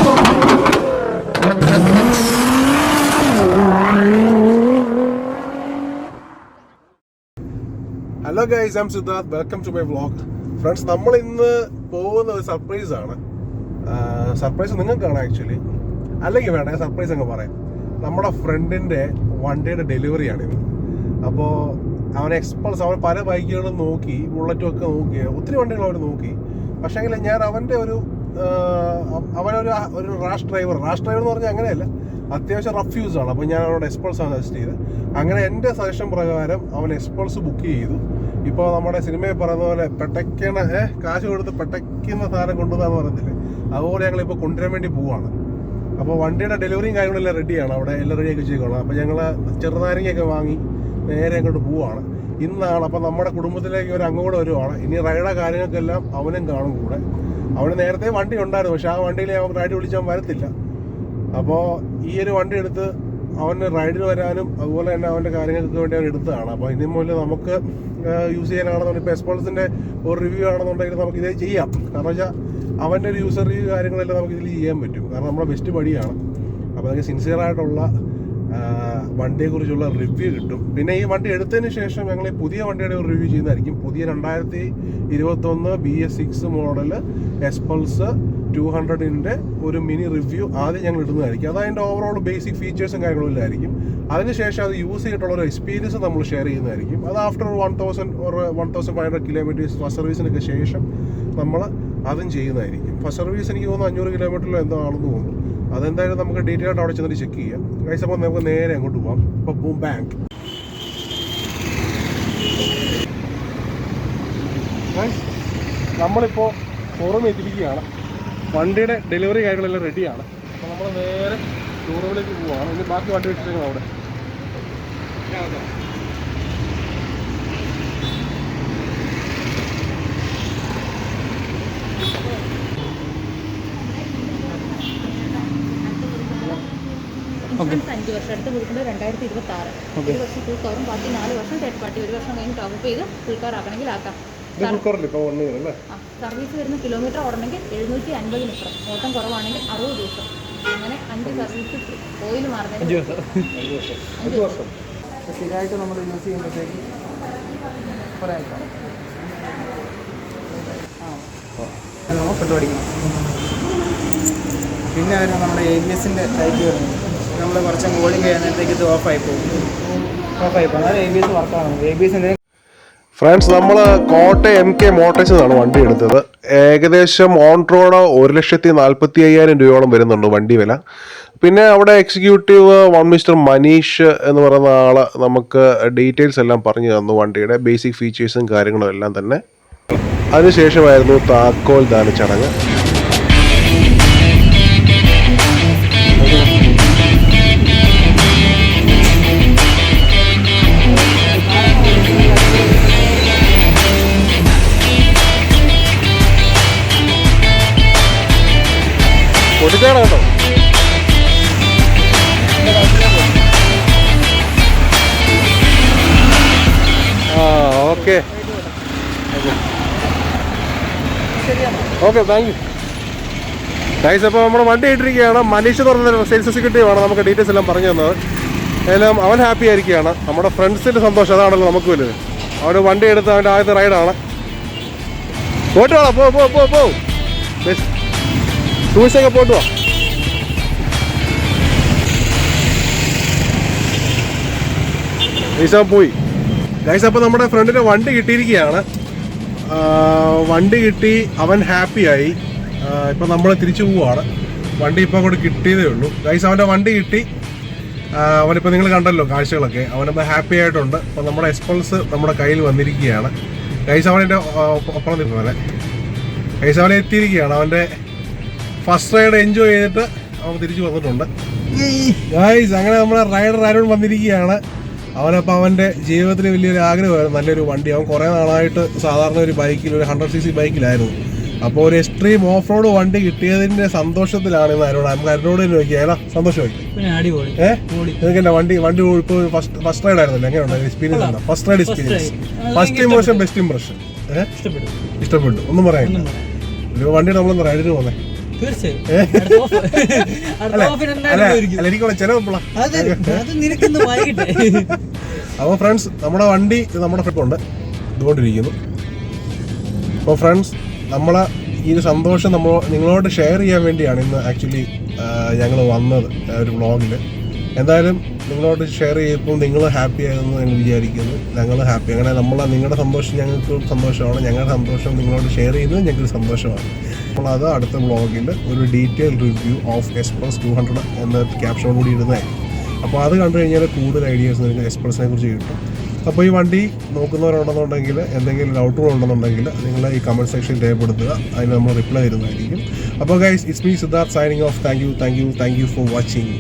Hello guys, I am Siddharth. Welcome to my vlog. Friends, നമ്മൾ ഇന്ന് പോകുന്ന ഒരു സർപ്രൈസാണ്. സർപ്രൈസ് നിങ്ങൾക്കാണ് ആക്ച്വലി, അല്ലെങ്കിൽ വേണ്ട സർപ്രൈസ് അങ്ങ് പറയാം. നമ്മുടെ ഫ്രണ്ടിൻ്റെ വണ്ടിയുടെ ഡെലിവറിയാണിത്. അപ്പോൾ അവൻ എക്സ്പൾസ്, അവൻ പല ബൈക്കുകളും നോക്കി, ബുള്ളറ്റും ഒക്കെ നോക്കി, ഒത്തിരി വണ്ടികൾ അവർ നോക്കി. പക്ഷേങ്കിൽ ഞാൻ അവൻ്റെ അവനൊരു റാഷ് ഡ്രൈവർ എന്ന് പറഞ്ഞാൽ അങ്ങനെയല്ല, അത്യാവശ്യം റഫ് യൂസാണ്. അപ്പോൾ ഞാൻ അവനോട് എക്സ്പൾസാണ് സജസ്റ്റ് ചെയ്തത്. അങ്ങനെ എൻ്റെ സജഷൻ പ്രകാരം അവൻ എക്സ്പൾസ് ബുക്ക് ചെയ്തു. ഇപ്പോൾ നമ്മുടെ സിനിമയിൽ പറയുന്ന പോലെ കാശ് കൊടുത്ത് പെട്ടയ്ക്കുന്ന സാധനം കൊണ്ടുവന്നാന്ന് പറയത്തില്ലേ, അതുപോലെ ഞങ്ങളിപ്പോൾ കൊണ്ടുവരാൻ വേണ്ടി പോവാണ്. അപ്പോൾ വണ്ടിയുടെ ഡെലിവറിയും കാര്യങ്ങളെല്ലാം റെഡിയാണ്, അവിടെ എല്ലാം റെഡിയാക്കി വെച്ചേക്കണം. അപ്പോൾ ഞങ്ങൾ ചെറുനാരങ്ങയൊക്കെ വാങ്ങി നേരെ അങ്ങോട്ട് പോവാണ്. ഇന്നാണ് അപ്പോൾ നമ്മുടെ കുടുംബത്തിലേക്ക് ഒരു അങ്ങോട്ട് വരുവാണ്. ഇനി റൈഡ കാര്യങ്ങൾക്കെല്ലാം അവനും കാണും കൂടെ. അവന് നേരത്തെ വണ്ടി ഉണ്ടായിരുന്നു, പക്ഷെ ആ വണ്ടിയിൽ അവൻ റൈഡ് വിളിച്ചാൽ വരത്തില്ല. അപ്പോൾ ഈ ഒരു വണ്ടി എടുത്ത് അവന് റൈഡിന് വരാനും അതുപോലെ തന്നെ അവൻ്റെ കാര്യങ്ങൾക്ക് വേണ്ടി അവൻ എടുത്തതാണ്. അപ്പോൾ ഇതിന് മുന്നിൽ നമുക്ക് യൂസ് ചെയ്യാനാണെന്നുണ്ടെങ്കിൽ ഇപ്പോൾ എക്സ്പൾസിൻ്റെ ഒരു റിവ്യൂ ആണെന്നുണ്ടെങ്കിൽ നമുക്ക് ഇതേ ചെയ്യാം. കാരണം വെച്ചാൽ അവൻ്റെ ഒരു യൂസർ റിവ്യൂ കാര്യങ്ങളെല്ലാം നമുക്ക് ഇതിൽ ചെയ്യാൻ പറ്റും. കാരണം നമ്മുടെ ബെസ്റ്റ് പടിയാണ്. അപ്പോൾ നമുക്ക് സിൻസിയറായിട്ടുള്ള വണ്ടിയെക്കുറിച്ചുള്ള റിവ്യൂ കിട്ടും. പിന്നെ ഈ വണ്ടി എടുത്തതിന് ശേഷം ഞങ്ങൾ ഈ പുതിയ വണ്ടിയുടെ ഒരു റിവ്യൂ ചെയ്യുന്നതായിരിക്കും. പുതിയ 2021 BS6 മോഡൽ എക്സ്പൾസ് 200ൻ്റെ ഒരു മിനി റിവ്യൂ ആദ്യം ഞങ്ങൾ ഇടുന്നതായിരിക്കും. അത് അതിൻ്റെ ഓവറോൾ ബേസിക് ഫീച്ചേഴ്സും കാര്യങ്ങളും ആയിരിക്കും. അതിനുശേഷം അത് യൂസ് ചെയ്തിട്ടുള്ള ഒരു എക്സ്പീരിയൻസ് നമ്മൾ ഷെയർ ചെയ്യുന്നതായിരിക്കും. അത് ആഫ്റ്റർ 1,500 കിലോമീറ്റേഴ്സ് ഫസ്റ്റ് സർവീസിനൊക്കെ ശേഷം നമ്മൾ അതും ചെയ്യുന്നതായിരിക്കും. ഫസ്റ്റ് സർവീസ് എനിക്ക് തോന്നുന്നു 500 കിലോമീറ്ററിലോ എന്തോ ആണെന്ന് തോന്നുന്നു. അതെന്തായാലും നമുക്ക് ഡീറ്റെയിൽ ആയിട്ട് അവിടെ ചെന്നിട്ട് ചെക്ക് ചെയ്യാം. ഗൈസ്, അപ്പോൾ നമുക്ക് നേരെ അങ്ങോട്ട് പോകാം. ഇപ്പോൾ ബൂം ബാങ്ക്. നമ്മളിപ്പോൾ ഷോറൂമിൽ എത്തിയിരിക്കുകയാണ്. വണ്ടിയുടെ ഡെലിവറി കാര്യങ്ങളെല്ലാം റെഡിയാണ്. അപ്പോൾ നമ്മൾ നേരെ ഷോറൂമിലേക്ക് പോവുകയാണ്. ഇനി ബാക്കി വണ്ടി വെച്ചിരിക്കണം അവിടെ. ഇൻഷുറൻസ് 5 വർഷം, അടുത്ത് കൊടുക്കുന്നത് 2026. 1 വർഷം ഫുൾ കവറും ബാക്കി 4 വർഷം തേർഡ് പാർട്ടി. 1 വർഷം കഴിഞ്ഞ് ടോപ്പ് ചെയ്ത് ഫുൾ കവർ ആക്കണമെങ്കിൽ ആക്കാം. സർവീസ് വരുന്ന കിലോമീറ്റർ ഓടണമെങ്കിൽ 750 ഇപ്പുറം, ഓട്ടം കുറവാണെങ്കിൽ 60 ദിവസം. അങ്ങനെ 5 സർവീസ് ഓയിൽ മാറുന്നതിന് 5 വർഷം സ്ഥിരമായിട്ട് നമ്മൾ യൂസ് ചെയ്യുമ്പോഴത്തേക്ക് പറയാം പെട്ട് പഠിക്കണം. പിന്നെ അവർ നമ്മുടെ ABSൻ്റെ ടൈപ്പ് വരുന്നത് നമ്മൾ കുറച്ച് മോളിങ് ചെയ്യുന്നതിലേക്ക് ഇത് ഓഫായി പോകും. അതായത് ABS വർക്കാണ്. ABS ഫ്രണ്ട്സ്, നമ്മൾ കോട്ടയം MK മോട്ടോഴ്സിൽ നിന്നാണ് വണ്ടി എടുത്തത്. ഏകദേശം ഓൺ റോഡ് 1,45,000 രൂപയോളം വരുന്നുണ്ട് വണ്ടി വില. പിന്നെ അവിടെ എക്സിക്യൂട്ടീവ് മിസ്റ്റർ മനീഷ് എന്ന് പറയുന്ന ആൾ നമുക്ക് ഡീറ്റെയിൽസ് എല്ലാം പറഞ്ഞു തന്നു, വണ്ടിയുടെ ബേസിക് ഫീച്ചേഴ്സും കാര്യങ്ങളും എല്ലാം തന്നെ. അതിനുശേഷമായിരുന്നു താക്കോൽ ദാന ചടങ്ങ്. പൊട്ടിച്ചാണ് കേട്ടോ. Okay thank you guys. അപ്പോൾ നമ്മുടെ വണ്ടി ഇട്ടിരിക്കുകയാണ്. മനീഷ് എന്ന് പറഞ്ഞ സെയിൽസ് എക്സിക്യൂട്ടീവാണ് നമുക്ക് ഡീറ്റെയിൽസ് എല്ലാം പറഞ്ഞു തന്നത്. എല്ലാം അവൻ ഹാപ്പി ആയിരിക്കുകയാണ്. നമ്മുടെ ഫ്രണ്ട്സിൻ്റെ സന്തോഷം അതാണല്ലോ നമുക്ക് വലുത്. അവന് വണ്ടി എടുത്ത് അവൻ്റെ ആദ്യത്തെ റൈഡാണ്. പോയിട്ട് വേണം പോ ടൂറിസ്റ്റൊക്കെ പോയിട്ട് വാ. പോയി ഗൈസ്. അപ്പോൾ നമ്മുടെ ഫ്രണ്ടിന് വണ്ടി കിട്ടിയിരിക്കുകയാണ്. വണ്ടി കിട്ടി, അവൻ ഹാപ്പിയായി. ഇപ്പം നമ്മൾ തിരിച്ചു പോവുകയാണ്. വണ്ടി ഇപ്പോൾ അങ്ങോട്ട് കിട്ടിയതേ ഉള്ളൂ ഗൈസ്. അവൻ്റെ വണ്ടി കിട്ടി. അവനിപ്പോൾ നിങ്ങൾ കണ്ടല്ലോ കാഴ്ചകളൊക്കെ. അവനിപ്പോൾ ഹാപ്പി ആയിട്ടുണ്ട്. അപ്പോൾ നമ്മുടെ എക്സ്പൾസ് നമ്മുടെ കയ്യിൽ വന്നിരിക്കുകയാണ് ഗൈസ്. അവനെൻ്റെ ഒപ്പം നിൽക്കുന്നത് ഗൈസ്. അവനെ എത്തിയിരിക്കുകയാണ്. അവൻ്റെ ഫസ്റ്റ് റൈഡ് എൻജോയ് ചെയ്തിട്ട് അവൻ തിരിച്ചു വന്നിട്ടുണ്ട് ഗൈസ്. അങ്ങനെ നമ്മുടെ റൈഡർ ആരോട് വന്നിരിക്കുകയാണ്. അവനപ്പോൾ അവൻ്റെ ജീവിതത്തിൽ വലിയൊരു ആഗ്രഹമായിരുന്നു നല്ലൊരു വണ്ടി. അവൻ കുറേ നാളായിട്ട് സാധാരണ ഒരു ബൈക്കിൽ, ഒരു 100cc ബൈക്കിലായിരുന്നു. അപ്പോൾ ഒരു എക്സ്ട്രീം ഓഫ് റോഡ് വണ്ടി കിട്ടിയതിൻ്റെ സന്തോഷത്തിലാണ് ഇന്ന് അരോട്. നമുക്ക് അരോട് നോക്കിയാൽ സന്തോഷമായി. നിങ്ങൾക്ക് എൻ്റെ വണ്ടി ഇപ്പോൾ ഫസ്റ്റ് റൈഡ് ആയിരുന്നല്ലോ, എങ്ങനെയുണ്ട് എക്സ്പീരിയൻസ്? ഉണ്ടോ first ride experience? First impression, best impression? ഇഷ്ടപ്പെട്ടു? ഒന്നും പറയാനില്ല. ഒരു വണ്ടി നമ്മളൊന്ന് റൈഡിന് പോകുന്നത് തീർച്ചയായും എനിക്കുള്ള ചെലവപ്പോളാ. അത് നിനക്കൊന്ന് വായിക്കട്ടെ. അപ്പോൾ ഫ്രണ്ട്സ്, നമ്മുടെ വണ്ടി നമ്മുടെ ട്രിപ്പുണ്ട് ഇതുകൊണ്ടിരിക്കുന്നു. അപ്പോൾ ഫ്രണ്ട്സ്, നമ്മളെ ഈ ഒരു സന്തോഷം നിങ്ങളോട് ഷെയർ ചെയ്യാൻ വേണ്ടിയാണ് ഇന്ന് ആക്ച്വലി ഞങ്ങൾ വന്നത് ഒരു വ്ളോഗിൽ. എന്തായാലും നിങ്ങളോട് ഷെയർ ചെയ്തപ്പോൾ നിങ്ങൾ ഹാപ്പി ആയെന്ന് ഞങ്ങൾ വിചാരിക്കുന്നു. ഞങ്ങൾ ഹാപ്പി. അങ്ങനെ നിങ്ങളുടെ സന്തോഷം ഞങ്ങൾക്ക് സന്തോഷമാണ്, ഞങ്ങളുടെ സന്തോഷം നിങ്ങളോട് ഷെയർ ചെയ്യുന്നത് ഞങ്ങൾക്ക് സന്തോഷമാണ്. നമ്മളത് അടുത്ത വ്ളോഗിൽ ഒരു ഡീറ്റെയിൽ റിവ്യൂ ഓഫ് എക്സ്പ്രസ് 200 എന്ന ക്യാപ്ഷനോട് കൂടി ഇടുന്നതായിരിക്കും. അപ്പോൾ അത് കണ്ടു കഴിഞ്ഞാൽ കൂടുതൽ ഐഡിയാസ് നിങ്ങൾക്ക് എക്സ്പ്രസിനെ കുറിച്ച് കിട്ടും. അപ്പോൾ ഈ വണ്ടി നോക്കുന്നവരുണ്ടെന്നുണ്ടെങ്കിൽ, എന്തെങ്കിലും ഡൗട്ടുകളുണ്ടെന്നുണ്ടെങ്കിൽ നിങ്ങൾ ഈ കമൻറ്റ് സെക്ഷനിൽ രേഖപ്പെടുത്തുക. അതിന് നമ്മൾ റിപ്ലൈ തരുന്നതായിരിക്കും. അപ്പോൾ guys, it's me Siddharth signing off. Thank you for watching.